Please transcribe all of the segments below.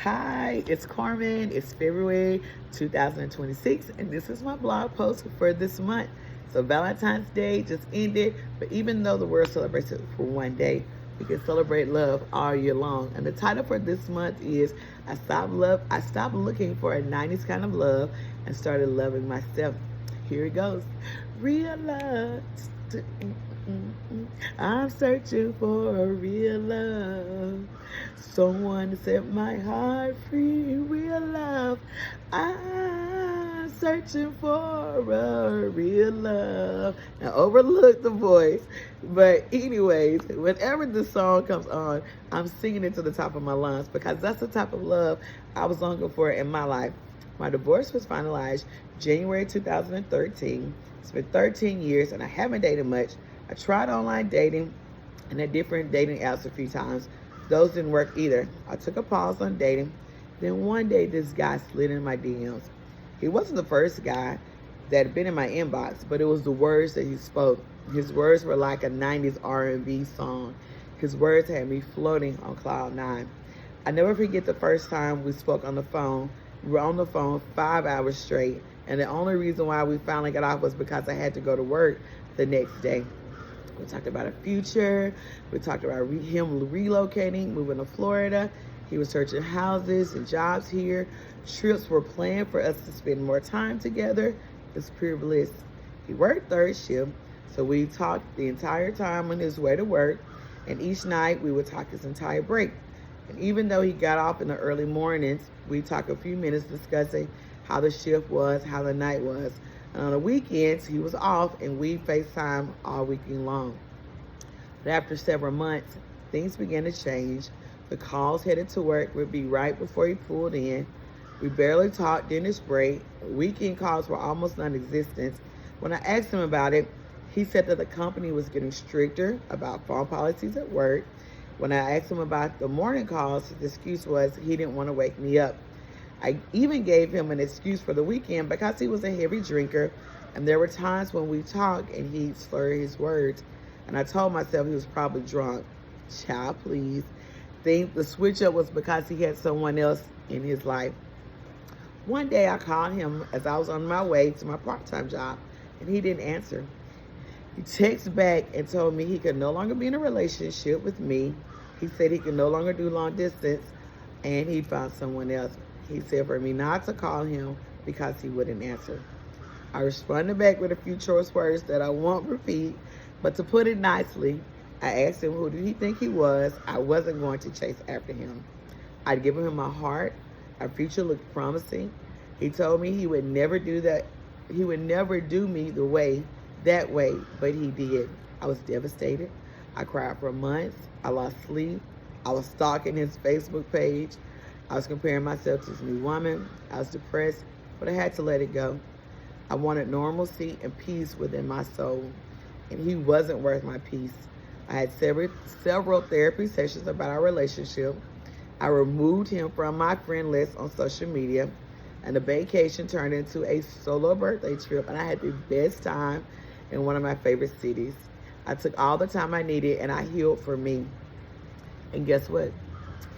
Hi, it's Carmen. It's February 2026, and this is my blog post for this month. So Valentine's Day just ended, but even though the world celebrates it for one day, we can celebrate love all year long. And the title for this month is I stopped looking for a 90's kind of love and started loving myself. Here it goes. Real love. I'm searching for a real love. Someone to set my heart free. Real love. I'm searching for a real love. Now overlook the voice. But anyways, whenever this song comes on, I'm singing it to the top of my lungs because that's the type of love I was longing for in my life. My divorce was finalized January 2013. It's been 13 years and I haven't dated much. I tried online dating and at different dating apps a few times. Those didn't work either. I took a pause on dating. Then one day this guy slid in my DMs. He wasn't the first guy that had been in my inbox, but it was the words that he spoke. His words were like a 90's R&B song. His words had me floating on cloud nine. I never forget the first time we spoke on the phone. We were on the phone 5 hours straight, and the only reason why we finally got off was because I had to go to work the next day. We talked about a future. We talked about him relocating, moving to Florida. He was searching houses and jobs here. Trips were planned for us to spend more time together. It's pure bliss. He worked third shift, so we talked the entire time on his way to work, and each night we would talk his entire break. And even though he got off in the early mornings, we talked a few minutes discussing how the shift was, how the night was. And on the weekends, he was off and we FaceTime all weekend long. But after several months, things began to change. The calls headed to work would be right before he pulled in. We barely talked during his break. Weekend calls were almost non-existent. When I asked him about it, he said that the company was getting stricter about phone policies at work. When I asked him about the morning calls, his excuse was he didn't want to wake me up. I even gave him an excuse for the weekend because he was a heavy drinker, and there were times when we talked and he'd slur his words, and I told myself he was probably drunk. Child, please. Think the switch up was because he had someone else in his life. One day I called him as I was on my way to my part-time job, and he didn't answer. He texted back and told me he could no longer be in a relationship with me. He said he could no longer do long distance, and he found someone else. He said for me not to call him because he wouldn't answer. I responded back with a few choice words that I won't repeat, but to put it nicely, I asked him who did he think he was. I wasn't going to chase after him. I'd given him my heart. Our future looked promising. He told me he would never do that. He would never do me that way, but he did. I was devastated. I cried for months. I lost sleep. I was stalking his Facebook page. I was comparing myself to this new woman. I was depressed, but I had to let it go. I wanted normalcy and peace within my soul, and he wasn't worth my peace. I had several therapy sessions about our relationship. I removed him from my friend list on social media, and the vacation turned into a solo birthday trip, and I had the best time in one of my favorite cities. I took all the time I needed, and I healed for me. And guess what?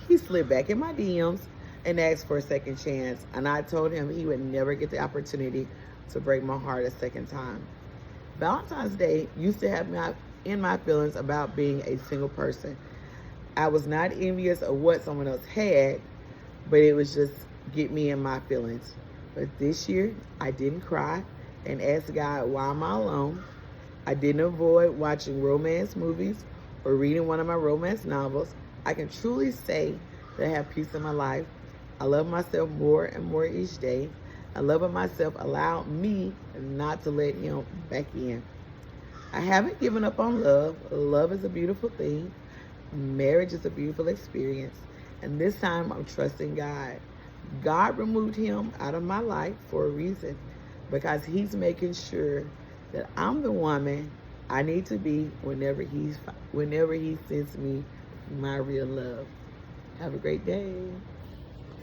He slid back in my DMs and asked for a second chance, and I told him he would never get the opportunity to break my heart a second time. Valentine's Day used to have me in my feelings about being a single person. I was not envious of what someone else had, but it was just get me in my feelings. But this year, I didn't cry and ask God, why am I alone? I didn't avoid watching romance movies or reading one of my romance novels. I can truly say that I have peace in my life. I love myself more and more each day. And loving myself allowed me not to let him back in. I haven't given up on love. Love is a beautiful thing. Marriage is a beautiful experience. And this time I'm trusting God. God removed him out of my life for a reason, because he's making sure that I'm the woman I need to be whenever he sends me my real love. Have a great day.